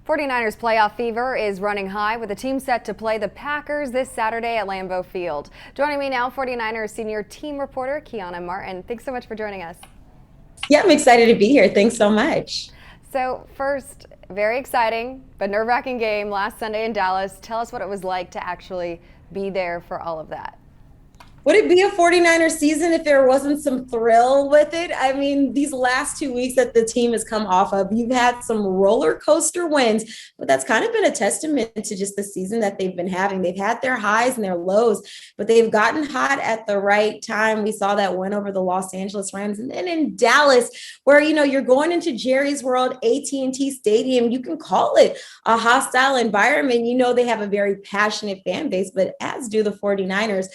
49ers playoff fever is running high with the team set to play the Packers this Saturday at Lambeau Field. Joining me now, 49ers senior team reporter Keiana Martin. Thanks so much for joining us. Yeah, I'm excited to be here. Thanks so much. So first, very exciting but nerve-wracking game last Sunday in Dallas. Tell us what it was like to actually be there for all of that. Would it be a 49er season if there wasn't some thrill with it? I mean, these last 2 weeks that the team has come off of, you've had some roller coaster wins, but that's kind of been a testament to just the season that they've been having. They've had their highs and their lows, but they've gotten hot at the right time. We saw that win over the Los Angeles Rams. And then in Dallas, where, you're going into Jerry's World, AT&T Stadium, you can call it a hostile environment. They have a very passionate fan base, but as do the 49ers.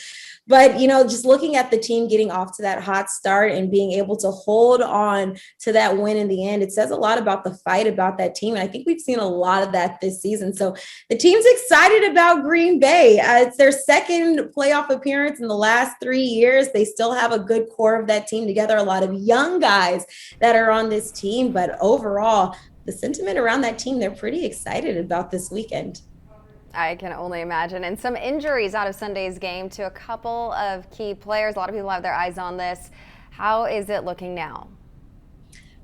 But, just looking at the team getting off to that hot start and being able to hold on to that win in the end, it says a lot about the fight about that team. And I think we've seen a lot of that this season. So the team's excited about Green Bay. It's their second playoff appearance in the last 3 years. They still have a good core of that team together, a lot of young guys that are on this team. But overall, the sentiment around that team, they're pretty excited about this weekend. I can only imagine. And some injuries out of Sunday's game to a couple of key players. A lot of people have their eyes on this. How is it looking now?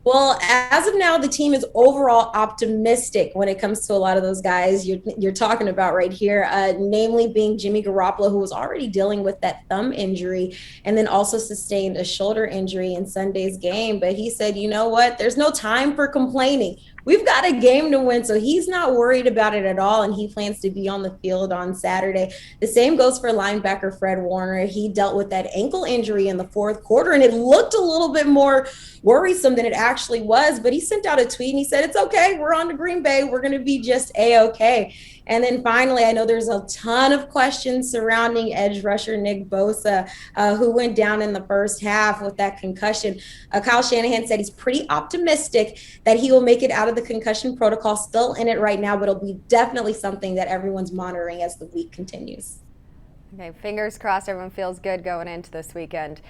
Well, as of now, the team is overall optimistic when it comes to a lot of those guys you're talking about right here, namely being Jimmy Garoppolo, who was already dealing with that thumb injury and then also sustained a shoulder injury in Sunday's game. But he said, you know what, there's no time for complaining. We've got a game to win, so he's not worried about it at all, and he plans to be on the field on Saturday. The same goes for linebacker Fred Warner. He dealt with that ankle injury in the fourth quarter, and it looked a little bit more worrisome than it actually was, but he sent out a tweet, and he said, it's okay, we're on to Green Bay. We're going to be just A-okay. And then finally, I know there's a ton of questions surrounding edge rusher Nick Bosa, who went down in the first half with that concussion. Kyle Shanahan said he's pretty optimistic that he will make it out of the concussion protocol, still in it right now, but it'll be definitely something that everyone's monitoring as the week continues. Okay, fingers crossed everyone feels good going into this weekend.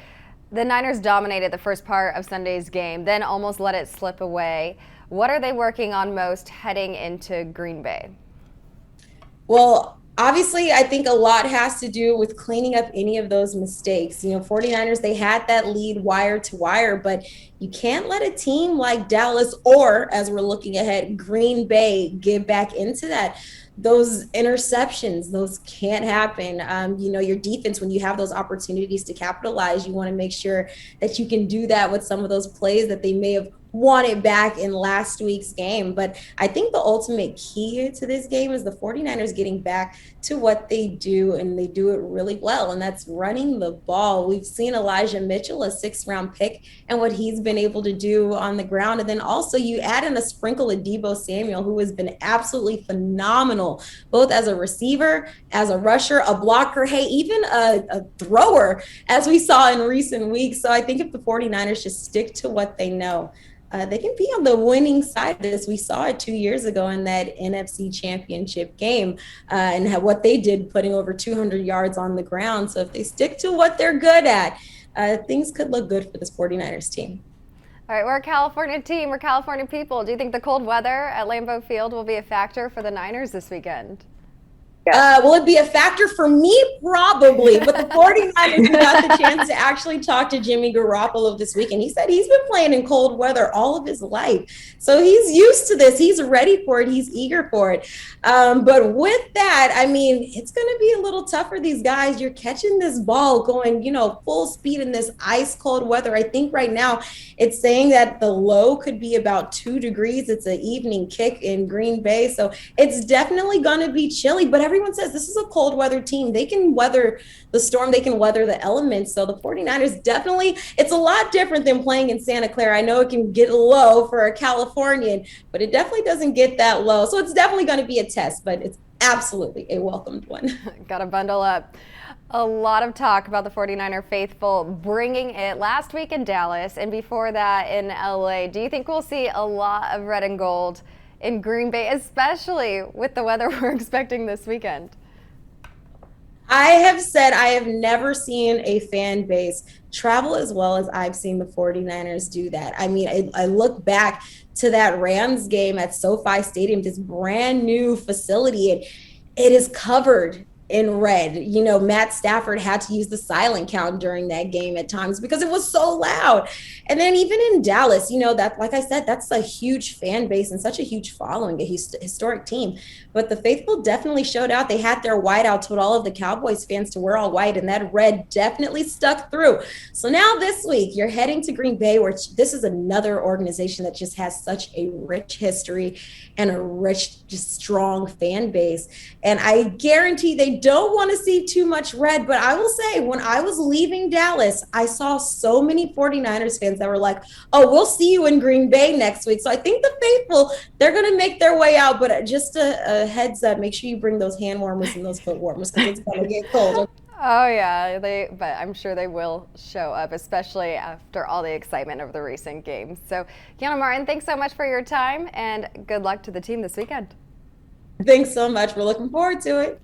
The Niners dominated the first part of Sunday's game, then almost let it slip away. What are they working on most heading into Green Bay? Well, obviously, I think a lot has to do with cleaning up any of those mistakes. 49ers, they had that lead wire to wire, but you can't let a team like Dallas or, as we're looking ahead, Green Bay get back into that. Those interceptions, those can't happen. Your defense, when you have those opportunities to capitalize, you want to make sure that you can do that with some of those plays that they may have wanted back in last week's game. But I think the ultimate key to this game is the 49ers getting back to what they do, and they do it really well, and that's running the ball. We've seen Elijah Mitchell, a 6th-round pick, and what he's been able to do on the ground. And then also you add in a sprinkle of Deebo Samuel, who has been absolutely phenomenal, both as a receiver, as a rusher, a blocker, hey, even a thrower, as we saw in recent weeks. So I think if the 49ers just stick to what they know, they can be on the winning side of this. We saw it 2 years ago in that NFC Championship game, and what they did, putting over 200 yards on the ground. So if they stick to what they're good at, things could look good for this 49ers team. All right, we're a California team. We're California people. Do you think the cold weather at Lambeau Field will be a factor for the Niners this weekend? Will it be a factor for me? Probably. But the 49ers got the chance to actually talk to Jimmy Garoppolo this week, and he said he's been playing in cold weather all of his life. So he's used to this. He's ready for it. He's eager for it. But with that, I mean, it's going to be a little tough for these guys. You're catching this ball going, full speed in this ice cold weather. I think right now it's saying that the low could be about 2 degrees. It's an evening kick in Green Bay. So it's definitely going to be chilly, but everyone says this is a cold weather team. They can weather the storm. They can weather the elements. So the 49ers definitely, it's a lot different than playing in Santa Clara. I know it can get low for a Californian, but it definitely doesn't get that low. So it's definitely going to be a test, but it's absolutely a welcomed one. Got to bundle up. A lot of talk about the 49er faithful bringing it last week in Dallas and before that in LA. Do you think we'll see a lot of red and gold in Green Bay, especially with the weather we're expecting this weekend? I have said I have never seen a fan base travel as well as I've seen the 49ers do that. I mean, I look back to that Rams game at SoFi Stadium, this brand new facility, and it is covered in red. You know, Matt Stafford had to use the silent count during that game at times because it was so loud. And then even in Dallas, you know, that, like I said, that's a huge fan base and such a huge following, a historic team. But the faithful definitely showed out. They had their whiteout, told all of the Cowboys fans to wear all white, and that red definitely stuck through. So now this week, you're heading to Green Bay, where this is another organization that just has such a rich history and a rich, just strong fan base. And I guarantee they don't want to see too much red. But I will say, when I was leaving Dallas, I saw so many 49ers fans that were like, oh, we'll see you in Green Bay next week. So I think the faithful, they're going to make their way out. But just a heads up, make sure you bring those hand warmers and those foot warmers because it's going to get cold. Oh yeah, but I'm sure they will show up, especially after all the excitement of the recent games. So, Keiana Martin, thanks so much for your time, and good luck to the team this weekend. Thanks so much. We're looking forward to it.